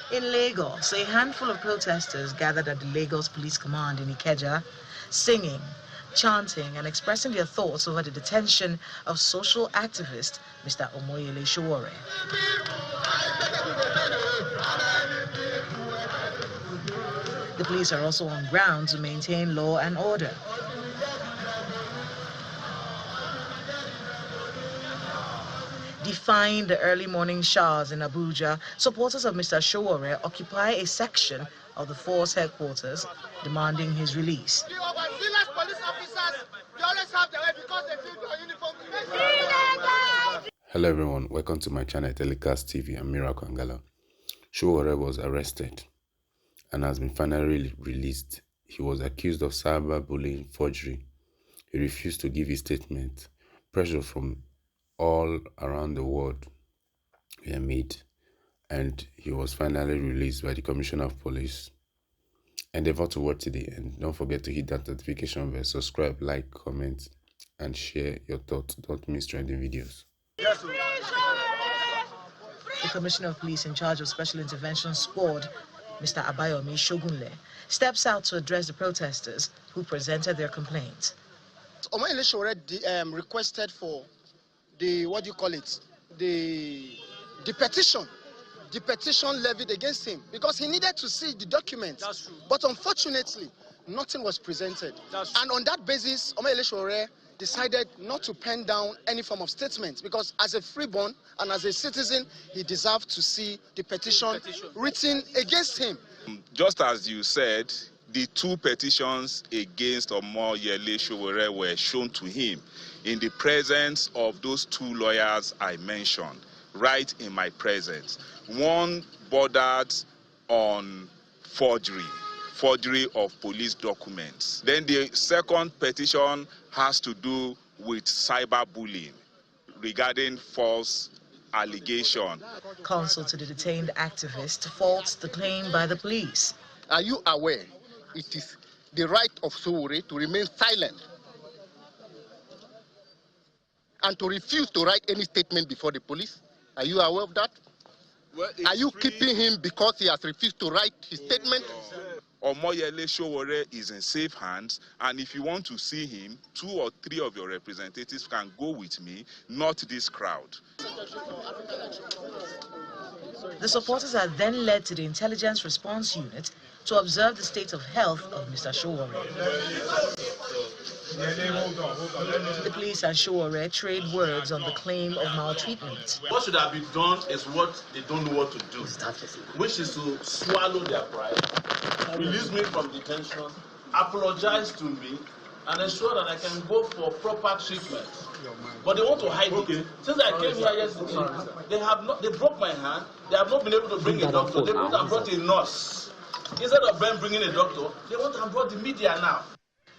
In Lagos, a handful of protesters gathered at the Lagos Police Command in Ikeja, singing, chanting, and expressing their thoughts over the detention of social activist Mr. Omoyele Sowore. The police are also on ground to maintain law and order. Defying the early morning showers in Abuja, supporters of Mr. Sowore occupy a section of the force headquarters, demanding his release. Hello everyone, welcome to my channel Telecast TV. I'm Miracle Angala. Sowore was arrested and has been finally released. He was accused of cyberbullying, forgery. He refused to give his statement. Pressure from all around the world were made, and he was finally released by the Commissioner of Police. Endeavor to watch to the end. Don't forget to hit that notification bell, subscribe, like, comment, and share your thoughts. Don't miss trending videos. The Commissioner of Police in charge of Special Intervention Squad, Mr. Abayomi Shogunle, steps out to address the protesters who presented their complaints. Omoyele Sowore requested for the petition levied against him because he needed to see the documents. But unfortunately, nothing was presented. And on that basis, Omoyele Sowore decided not to pen down any form of statement because as a freeborn and as a citizen, he deserved to see the petition written against him. Just as you said, the two petitions against Omoyele Sowore were shown to him in the presence of those two lawyers I mentioned, right in my presence. One bordered on forgery of police documents. Then the second petition has to do with cyberbullying regarding false allegation. Counsel to the detained activist faults the claim by the police. Are you aware it is the right of Sowore to remain silent and to refuse to write any statement before the police? Are you aware of that? Well, are you keeping him because he has refused to write his statement? Omoyele Sowore is in safe hands, and if you want to see him, 2 or 3 of your representatives can go with me, not this crowd. The supporters are then led to the Intelligence Response Unit to observe the state of health of Mr. Sowore. The police and Sowore trade words on the claim of maltreatment. What should have been done is what they don't know what to do, which is to swallow their pride, release me from detention, apologize to me, and ensure that I can go for proper treatment. But they want to hide it. Since I came here yesterday, they broke my hand. They have not been able to bring a doctor. They went and brought a nurse. Instead of them bringing a doctor, they went and brought the media now.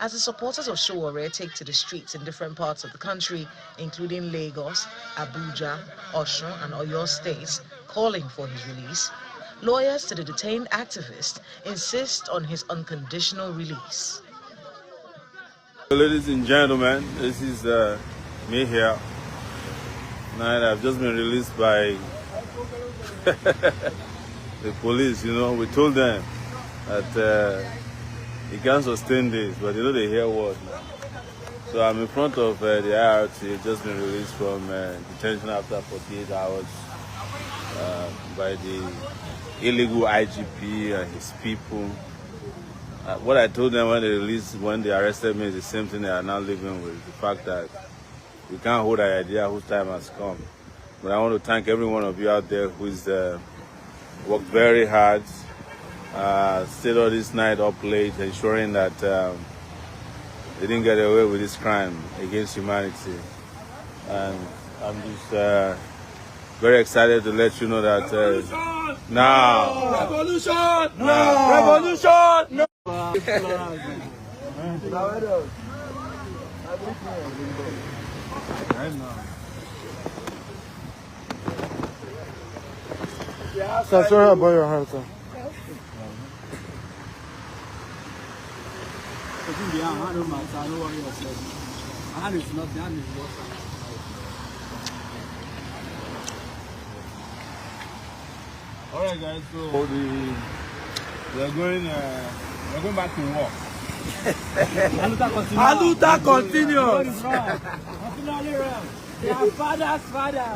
As the supporters of Sowore take to the streets in different parts of the country, including Lagos, Abuja, Osun, and Oyo states, calling for his release, lawyers to the detained activist insist on his unconditional release. Ladies and gentlemen, this is me here. Tonight I've just been released by the police. You know, we told them that he can't sustain this, but you know they hear what now. So I'm in front of the IRT, just been released from detention after 48 hours by the illegal IGP and his people. What I told them when they arrested me is the same thing they are now living with, the fact that we can't hold an idea whose time has come. But I want to thank every one of you out there who's worked very hard, stayed all this night up late, ensuring that they didn't get away with this crime against humanity. And I'm just very excited to let you know that now, revolution, no, revolution, no. Sorry about your heart. All right, guys. So we're going back to work. Aluta continues. Their father's father.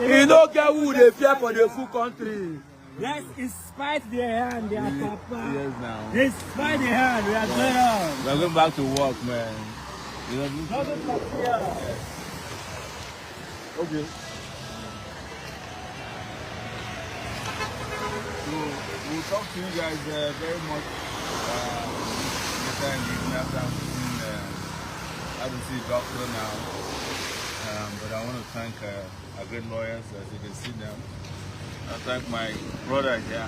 You don't get who they fear for the full country. Yes, despite their hand, their papa. Yes, now. Despite their hand, we are going on. We're going back to work, man. You know, okay. So we'll talk to you guys very much later in the evening after I'm seeing how to see a doctor now. But I want to thank our great lawyers, as you can see now. I thank my brother here.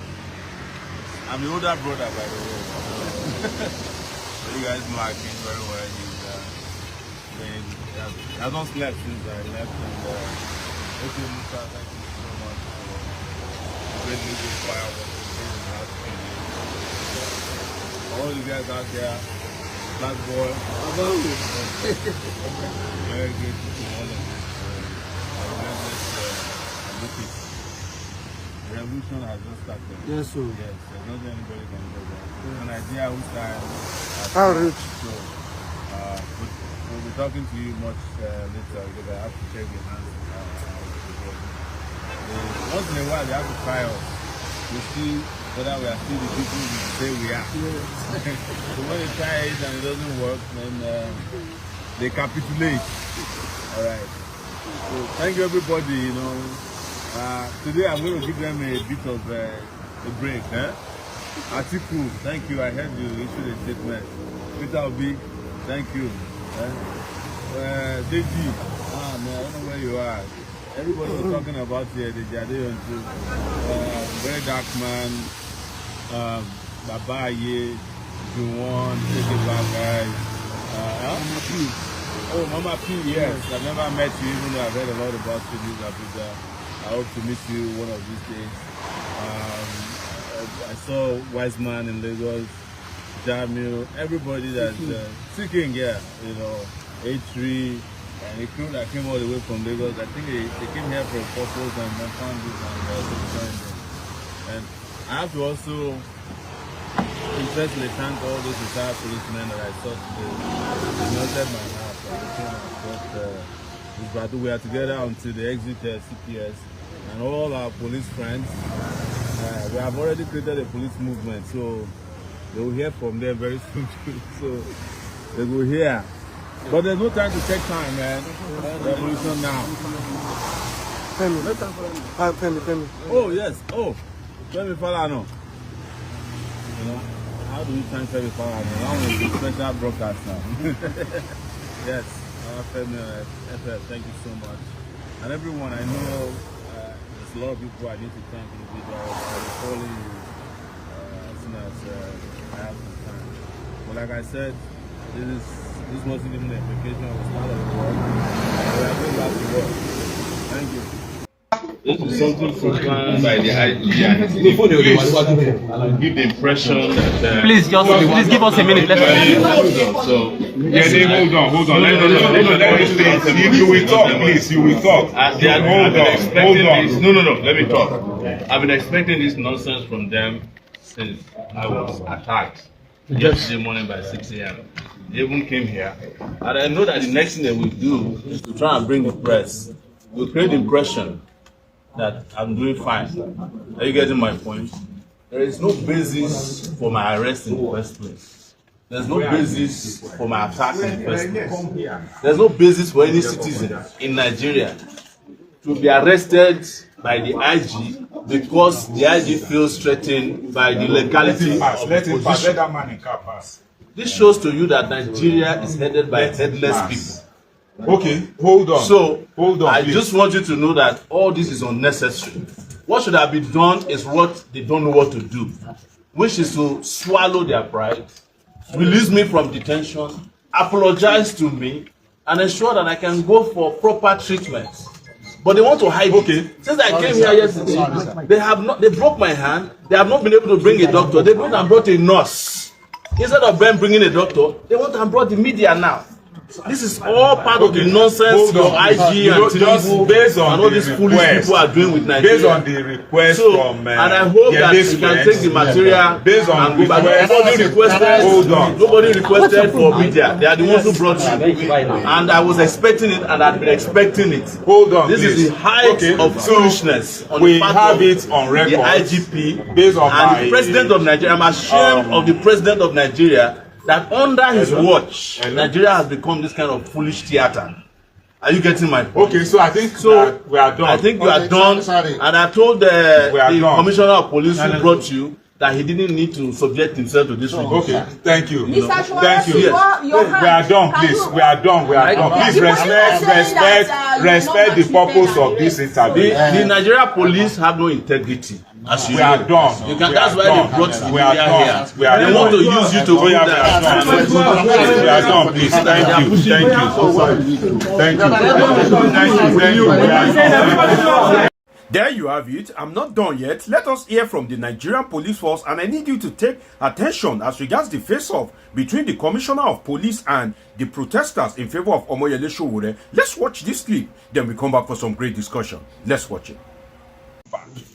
I'm the older brother, by the way. So you guys know I came very well. He has not slept since I left. And okay, Musa, thank you so much for the great music fireworks in the last few days. All you guys out there, Black Boy, very grateful to all of you. The revolution has just started. Yes, sir. Yes, there's nothing anybody can do about it. An idea whose time I'll reach. So, we'll be talking to you much later because I have to check your hands. Once in a while, they have to try us to see whether we are still the people we say we are. Yes. So when they try it and it doesn't work, then they capitulate. All right. So thank you, everybody. You know, today I'm going to give them a bit of a break. Atiku, thank you. I heard you issued a statement. Peter Obi, thank you. Deji, man, I don't know where you are. Everybody was talking about the Jade too. Very dark man, Babaye, Juwon, take it back, guys. Mama P. Oh, Mama P, yes. I've never met you, even though I've heard a lot about you in Abuja. I hope to meet you one of these days. I saw Wise Man in Lagos, Jamil, everybody that's seeking here, you know, A3, and the crew that came all the way from Lagos. I think they came here for a purpose and then found this and joined them. And I have to also especially thank all those retired policemen that I saw today. They melted my heart. This battle. We are together until the exit CPS, and all our police friends. We have already created a police movement, so they will hear from them very soon. So they will hear. But there's no time to take time, man. Revolution now. Penny. Oh, yes. Oh, Femi Falana. You know, how do you thank Femi Falana? Now we're a special broadcast now. Yes, Femi, FF, thank you so much. And everyone, I know there's a lot of people I need to thank individually for calling you as soon as I have some time. But like I said, this wasn't even an application of the start of the work. We are going back to work. Thank you. This is something proposed by the IG, and give the impression that. Please give us a minute. So hold on. Let me say. You will talk, please. You will talk. Hold on. No. Let me talk. I've been expecting this nonsense from them since I was attacked yesterday morning by 6 a.m. They even came here, and I know that the next thing they will do is to try and bring the press. We'll create the impression that I'm doing fine. Are you getting my point? There is no basis for my arrest in the first place. There's no basis for my attack in the first place. There's no basis for any citizen in Nigeria to be arrested by the IG because the IG feels threatened by the legality of the position. This shows to you that Nigeria is headed by headless people. Okay, hold on. So, I please. just want you to know that all this is unnecessary. What should have been done is what they don't know what to do, which is to swallow their pride, release me from detention, apologize to me, and ensure that I can go for proper treatment. But they want to hide it. Since I came here yesterday, they broke my hand. They have not been able to bring a doctor. They went and brought a nurse. Instead of them bringing a doctor, they went and brought the media now. This is all part of the nonsense your IG and Tinubu based on and all these foolish people are doing with Nigeria. Based on the request from and I hope that you can take the material based on and go back. Nobody requested for media. They are the ones who brought you. And I was expecting it, and I've been expecting it. Hold on, this is the height of foolishness on we the part have of it on record. The IGP based on and the president of Nigeria. I'm ashamed of the president of Nigeria that under his watch, Nigeria has become this kind of foolish theater. Are you getting my point? Okay, so I think we are done. I think you are done. And I told the commissioner of police who brought you that he didn't need to subject himself to this. Okay, thank you. Mr. Thank you. Yes. We are done, please. We are done. We are done. Please respect the purpose of this interview. The Nigeria police have no integrity. As we are done. That's why they brought the media here. We are they want to use you to go that. We are done, please. Thank you. Thank you. Thank you. There you have it. I'm not done yet. Let us hear from the Nigerian police force, and I need you to take attention as regards the face-off between the commissioner of police and the protesters in favor of Omoyele Sowore. Let's watch this clip, then we come back for some great discussion. Let's watch it.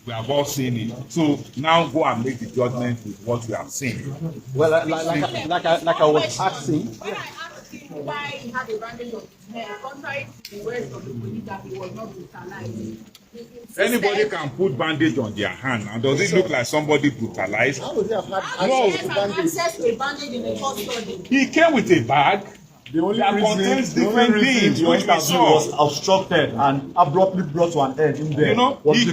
We have all seen it. So now go and make the judgment with what we have seen. Well, like I was asking. When I asked him why he had a bandage on his head, contrary to the words of the police that he was not brutalized. Anybody can put bandage on their hand, and does it look like somebody brutalized? How would he have had access to a bandage in a custody? He came with a bag. The only reason the interview was obstructed and abruptly brought to an end in there. You know, he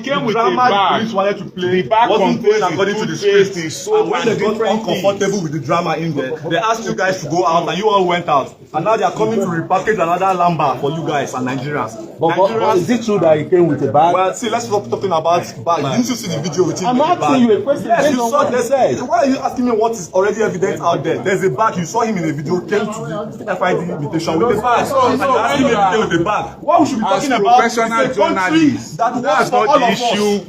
came with a bag. The police wanted to play. The bag wasn't going according to the script. And when they got uncomfortable with the drama in there, they asked you guys to go out, and you all went out. And now they are coming to repackage another lamba for you guys and Nigerians. But is it true that he came with a bag? Well, see, let's stop talking about bag. Didn't you see the video with him? I'm asking you a question. Yes, you saw this. Why are you asking me what is already evident out there? There's a bag. You saw him in the video. Came to the FID invitation with a bag. With a bag. What we should be talking about is a country that works for all of us.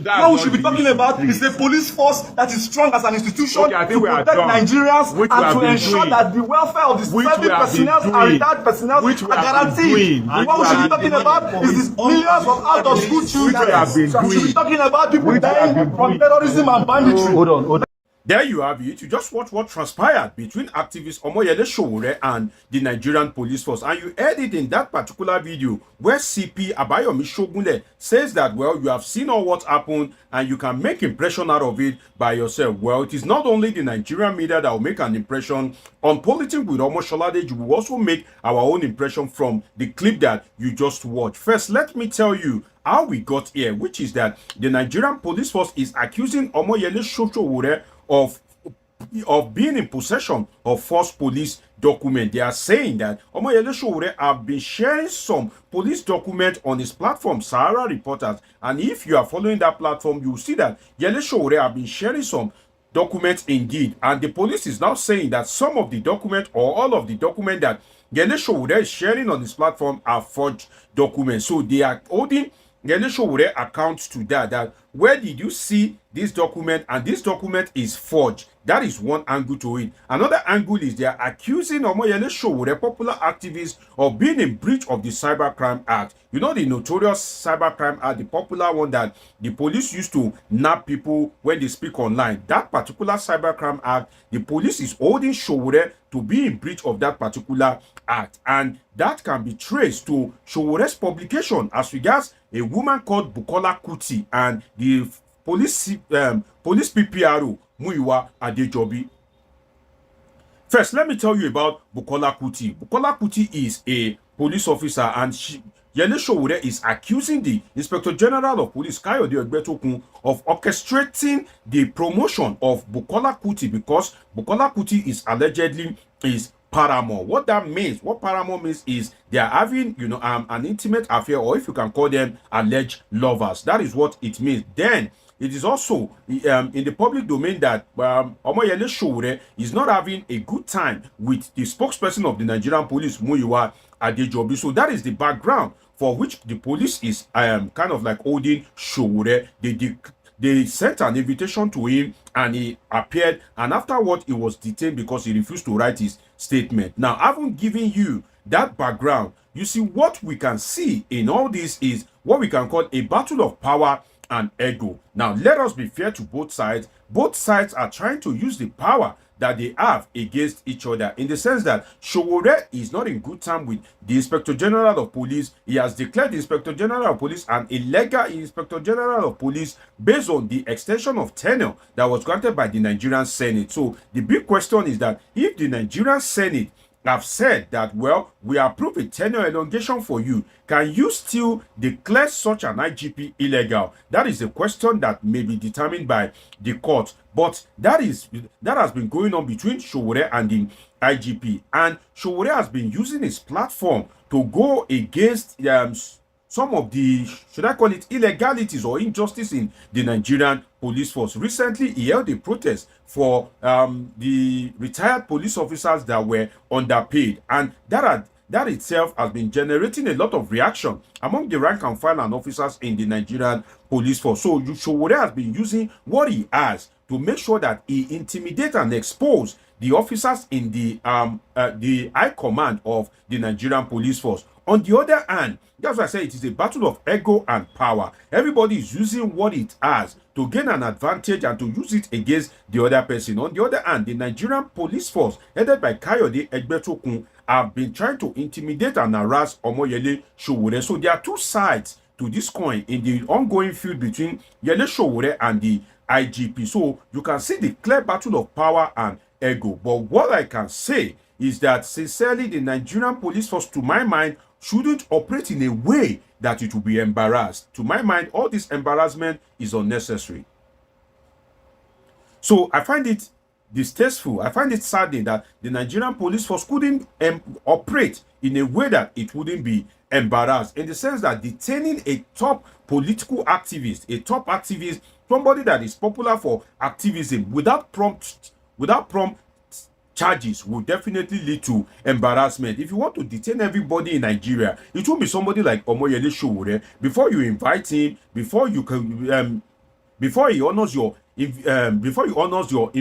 What we should be talking about is a police force that is strong as an institution to protect Nigerians and to ensure that the welfare of the serving personnel and retired personnel are guaranteed. What we should be talking about is these millions of out-of-school children. We should be talking about people dying from terrorism and banditry. Hold on. There you have it. You just watch what transpired between activist Omoyele Sowore and the Nigerian police force. And you heard it in that particular video where CP Abayomi Shogunle says that, well, you have seen all what happened and you can make impression out of it by yourself. Well, it is not only the Nigerian media that will make an impression on Politics with Omosholade. You will also make our own impression from the clip that you just watched. First, let me tell you how we got here, which is that the Nigerian police force is accusing Omoyele Sowore of being in possession of false police document. They are saying that Omoyele Sowore have been sharing some police document on his platform, Sahara Reporters. And if you are following that platform, you will see that Yele Sowore have been sharing some documents indeed. And the police is now saying that some of the document or all of the document that Yele Sowore is sharing on his platform are forged documents. So they are holding Yele Sowore accounts to that where did you see this document, and this document is forged. That is one angle to it. Another angle is they are accusing Omoyele Sowore, popular activist, of being in breach of the Cybercrime Act. You know, the notorious Cybercrime Act, the popular one that the police used to nab people when they speak online. That particular Cybercrime Act, the police is holding Sowore to be in breach of that particular act. And that can be traced to Sowore's publication as regards a woman called Bukola Kuti and the police PPRO Muyiwa Adejobi. First, let me tell you about Bukola Kuti. Bukola Kuti is a police officer, and Yele Sowore is accusing the Inspector General of Police, Kayode Egbetokun, of orchestrating the promotion of Bukola Kuti because Bukola Kuti is allegedly his paramour. What that means, what paramour means is they are having, you know, an intimate affair, or if you can call them alleged lovers. That is what it means. Then it is also in the public domain that Omoyele Sowore is not having a good time with the spokesperson of the Nigerian police, Muyiwa Adejobi. So that is the background for which the police is kind of like holding Sowore. They sent an invitation to him and he appeared, and afterward he was detained because he refused to write his statement. Now, I haven't given you that background, you see what we can see in all this is what we can call a battle of power and ego. Now, let us be fair to both sides. Both sides are trying to use the power that they have against each other, in the sense that Sowore is not in good time with the Inspector General of Police. He has declared the Inspector General of Police an illegal Inspector General of Police based on the extension of tenure that was granted by the Nigerian Senate. So the big question is that if the Nigerian Senate have said that, well, we approve a tenure elongation for you, can you still declare such an IGP illegal? That is a question that may be determined by the court. But that has been going on between Sowore and the IGP. And Sowore has been using his platform to go against some of the, should I call it, illegalities or injustice in the Nigerian police force. Recently, he held a protest for the retired police officers that were underpaid, and that itself has been generating a lot of reaction among the rank and file and officers in the Nigerian police force. So Sowore has been using what he has to make sure that he intimidates and expose the officers in the high command of the Nigerian police force. On the other hand, that's why I say it is a battle of ego and power. Everybody is using what it has to gain an advantage and to use it against the other person. On the other hand, the Nigerian police force, headed by Kayode Egbetokun, have been trying to intimidate and harass Omoyele Sowore. So there are two sides to this coin in the ongoing feud between Yele Sowore and the IGP. So you can see the clear battle of power and ego. But what I can say is that sincerely, the Nigerian police force, to my mind, shouldn't operate in a way that it will be embarrassed. To my mind, all this embarrassment is unnecessary. So I find it distasteful. I find it saddening that the Nigerian police force couldn't operate in a way that it wouldn't be embarrassed, in the sense that detaining a top political activist, somebody that is popular for activism, without prompt charges will definitely lead to embarrassment. If you want to detain everybody in Nigeria, it will be somebody like Omoyele Sowore. Before you invite him, before he honors your before he honors your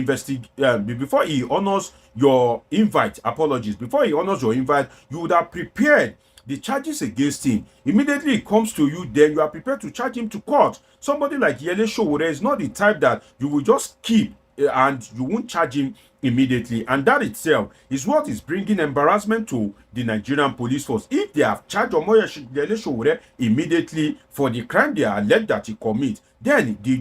invite, you would have prepared the charges against him. Immediately it comes to you, then you are prepared to charge him to court. Somebody like Yele Sowore is not the type that you will just keep and you won't charge him immediately, and that itself is what is bringing embarrassment to the Nigerian police force. If they have charged Omoyele Sowore immediately for the crime they are alleged that he commit, then the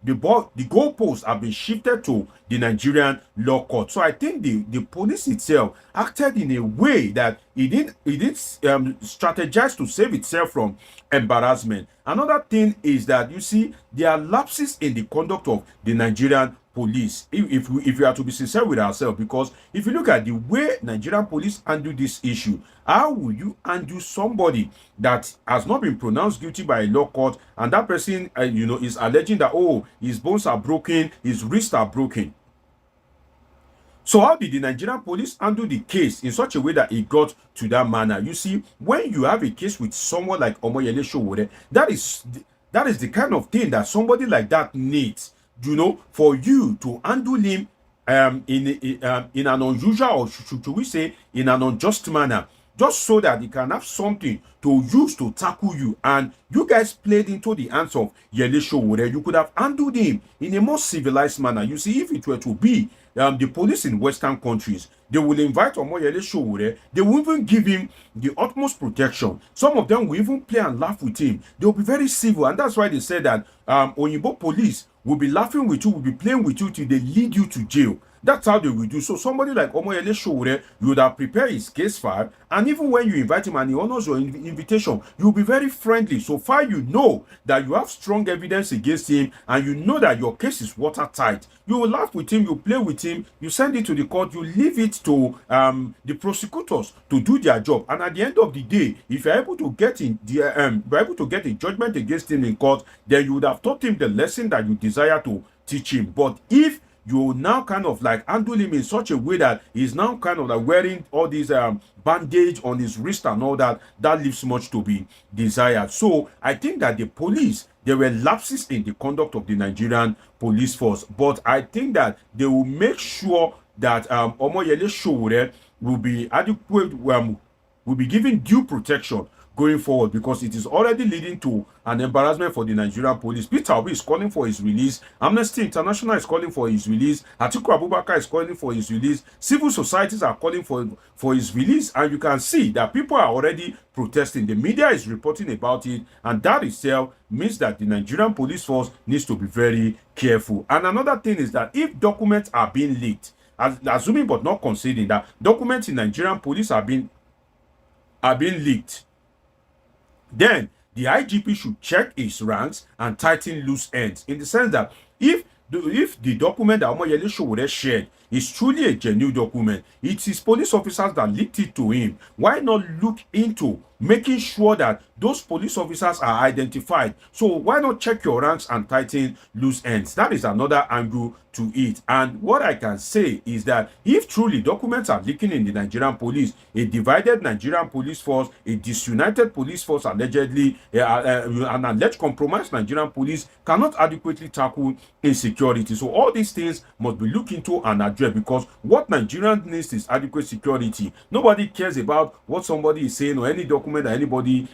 goalposts have been shifted to the Nigerian law court. So I think the police itself acted in a way that it didn't strategize to save itself from embarrassment. Another thing is that, you see, there are lapses in the conduct of the Nigerian police, if we are to be sincere with ourselves, because if you look at the way Nigerian police handle this issue, how will you undo somebody that has not been pronounced guilty by a law court, and that person is alleging that, oh, his bones are broken, his wrists are broken? So how did the Nigerian police handle the case in such a way that it got to that manner? You see, when you have a case with someone like Omoyele Sowore, that is the kind of thing that somebody like that needs, for you to handle him in an unusual, or should we say in an unjust manner, just so that he can have something to use to tackle you. And you guys played into the hands of Yele Sowore. You could have handled him in a more civilized manner. You see, if it were to be the police in Western countries, they will invite Omoyele Sowore. They will even give him the utmost protection. Some of them will even play and laugh with him. They will be very civil, and that's why they said that Oyinbo police will be laughing with you, will be playing with you till they lead you to jail. That's how they will do. So somebody like Omoyele Sowore, you would have prepared his case file, and even when you invite him and he honors your invitation, you'll be very friendly. So far you know that you have strong evidence against him, and you know that your case is watertight. You will laugh with him, you play with him, you send it to the court, you leave it to the prosecutors to do their job. And at the end of the day, if you're able to get a judgment against him in court, then you would have taught him the lesson that you desire to teach him. But if you now kind of like handle him in such a way that he's now kind of like wearing all these bandage on his wrist and all that, that leaves much to be desired. So I think that the police, there were lapses in the conduct of the Nigerian police force, but I think that they will make sure that Omoyele Sowore will be adequate, will be given due protection going forward, because it is already leading to an embarrassment for the Nigerian police. Peter Obi is calling for his release. Amnesty International is calling for his release. Atiku Abubakar is calling for his release. Civil societies are calling for his release. And you can see that people are already protesting. The media is reporting about it. And that itself means that the Nigerian police force needs to be very careful. And another thing is that if documents are being leaked, assuming but not conceding that documents in Nigerian police are being leaked, then the IGP should check his ranks and tighten loose ends, in the sense that if the document that Omoyele Sowore shared is truly a genuine document, it is police officers that leaked it to him. Why not look into making sure that those police officers are identified? So why not check your ranks and tighten loose ends? That is another angle to it. And what I can say is that if truly documents are leaking in the Nigerian police, a divided Nigerian police force, a disunited police force, allegedly an alleged compromised Nigerian police cannot adequately tackle insecurity. So all these things must be looked into and addressed, because what Nigerians needs is adequate security. Nobody cares about what somebody is saying or any document that anybody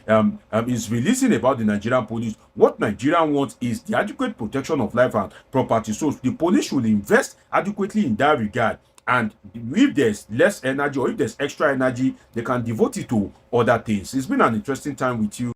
is releasing about the Nigerian police. What Nigerian wants is the adequate protection of life and property. So the police should invest adequately in that regard. And if there's less energy or if there's extra energy, they can devote it to other things. It's been an interesting time with you.